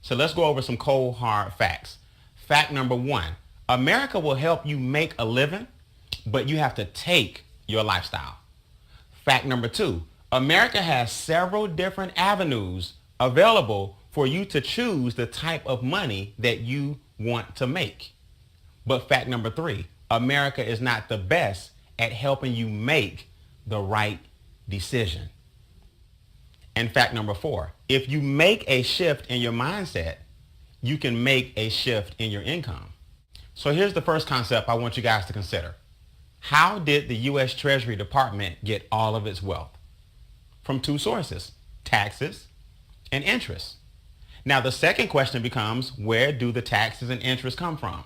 So let's go over some cold hard facts. Fact number one, America will help you make a living, but you have to take your lifestyle. Fact number two, America has several different avenues available for you to choose the type of money that you want to make. But fact number three, America is not the best at helping you make the right decision. And fact number four, if you make a shift in your mindset, you can make a shift in your income. So here's the first concept I want you guys to consider. How did the U.S. Treasury Department get all of its wealth? From two sources, taxes and interest. Now the second question becomes, where do the taxes and interest come from?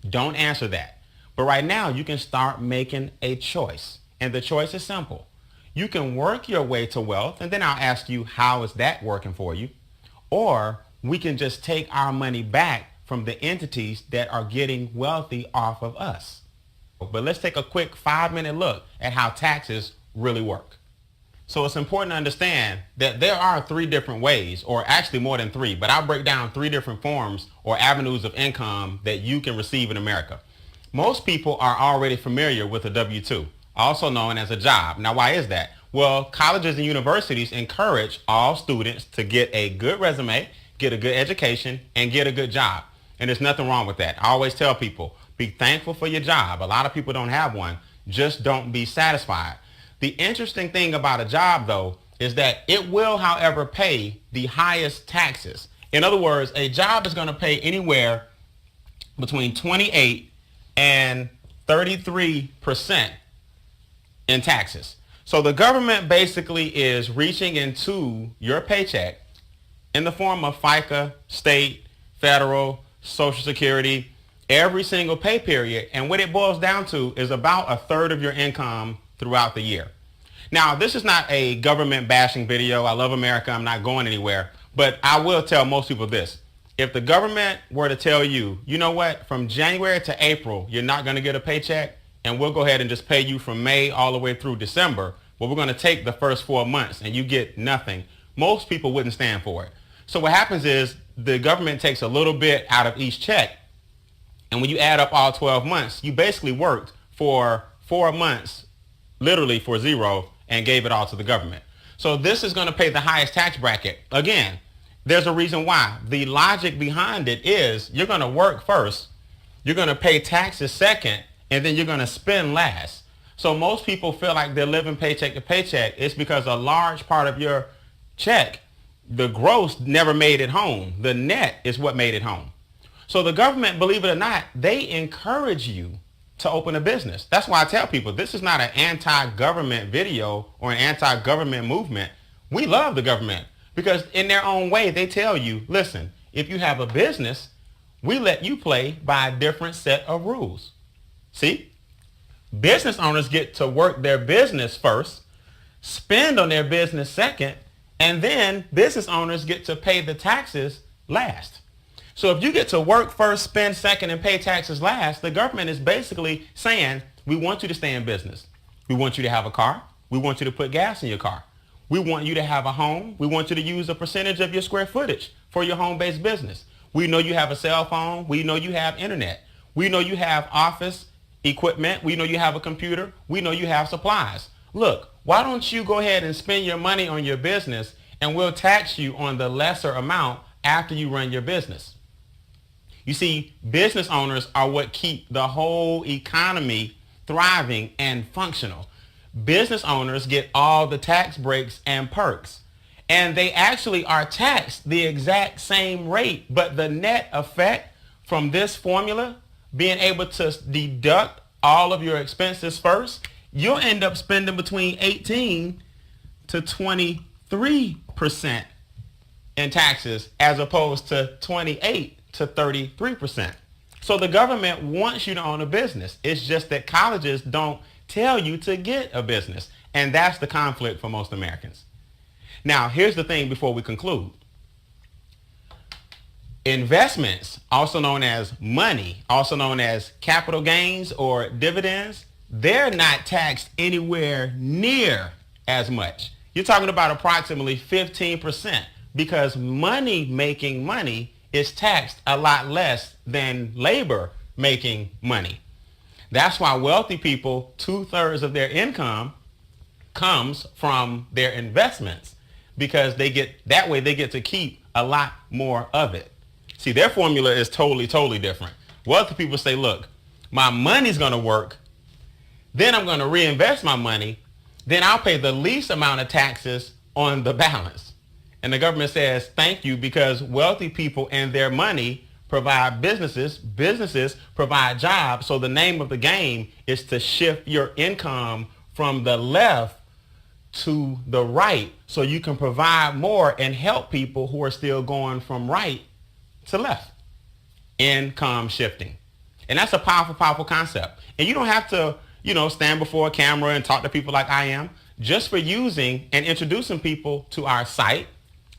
Don't answer that. But right now you can start making a choice. And the choice is simple. You can work your way to wealth, and then I'll ask you, how is that working for you? Or we can just take our money back from the entities that are getting wealthy off of us. But let's take a quick 5-minute look at how taxes really work. So it's important to understand that there are 3 different ways, or actually more than 3, but I'll break down 3 different forms or avenues of income that you can receive in America. Most people are already familiar with a W-2, also known as a job. Now, why is that? Well, colleges and universities encourage all students to get a good resume, get a good education, and get a good job. And there's nothing wrong with that. I always tell people, be thankful for your job. A lot of people don't have one. Just don't be satisfied. The interesting thing about a job, though, is that it will, however, pay the highest taxes. In other words, a job is going to pay anywhere between 28 and 33% in taxes. So the government basically is reaching into your paycheck in the form of FICA, state, federal, Social Security, every single pay period. And what it boils down to is about 1/3 of your income throughout the year. Now, this is not a government bashing video. I love America. I'm not going anywhere. But I will tell most people this. If the government were to tell you, you know what, from January to April, you're not going to get a paycheck, and we'll go ahead and just pay you from May all the way through December, but we're going to take the first 4 months and you get nothing, most people wouldn't stand for it. So what happens is the government takes a little bit out of each check, and when you add up all 12 months, you basically worked for 4 months, literally for zero, and gave it all to the government. So this is going to pay the highest tax bracket. Again, there's a reason why. The logic behind it is you're going to work first, you're going to pay taxes second, and then you're going to spend last. So most people feel like they're living paycheck to paycheck. It's because a large part of your check, the gross, never made it home. The net is what made it home. So the government, believe it or not, they encourage you to open a business. That's why I tell people this is not an anti-government video or an anti-government movement. We love the government because in their own way, they tell you, listen, if you have a business, we let you play by a different set of rules. See, business owners get to work their business first, spend on their business second, and then business owners get to pay the taxes last. So if you get to work first, spend second, and pay taxes last, the government is basically saying, we want you to stay in business. We want you to have a car. We want you to put gas in your car. We want you to have a home. We want you to use a percentage of your square footage for your home-based business. We know you have a cell phone. We know you have internet. We know you have office equipment. We know you have a computer. We know you have supplies. Look, why don't you go ahead and spend your money on your business, and we'll tax you on the lesser amount after you run your business. You see, business owners are what keep the whole economy thriving and functional. Business owners get all the tax breaks and perks, and they actually are taxed the exact same rate, but the net effect from this formula, being able to deduct all of your expenses first, you'll end up spending between 18 to 23% in taxes as opposed to 28 to 33%. So the government wants you to own a business. It's just that colleges don't tell you to get a business. And that's the conflict for most Americans. Now, here's the thing before we conclude. Investments, also known as money, also known as capital gains or dividends, they're not taxed anywhere near as much. You're talking about approximately 15% because money making money is taxed a lot less than labor making money. That's why wealthy people, 2/3 of their income comes from their investments, because they get to keep a lot more of it. See, their formula is totally different. Wealthy people say, look, my money's going to work, then I'm going to reinvest my money, then I'll pay the least amount of taxes on the balance. And the government says, thank you, because wealthy people and their money provide businesses provide jobs. So the name of the game is to shift your income from the left to the right, so you can provide more and help people who are still going from right to left. Income shifting. And that's a powerful concept. And you don't have to, stand before a camera and talk to people like I am. Just for using and introducing people to our site,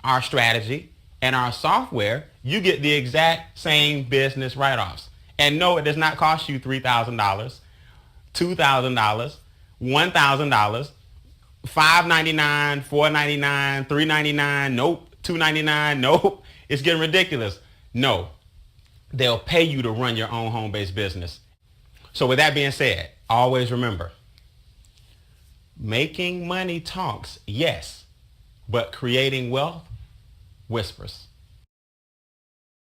our strategy, and our software, you get the exact same business write-offs. And no, it does not cost you $3,000, $2,000, $1,000, $5.99, $4.99, $3.99, nope, $2.99, nope. It's getting ridiculous. No, they'll pay you to run your own home-based business. So with that being said, always remember, making money talks, yes, but creating wealth whispers.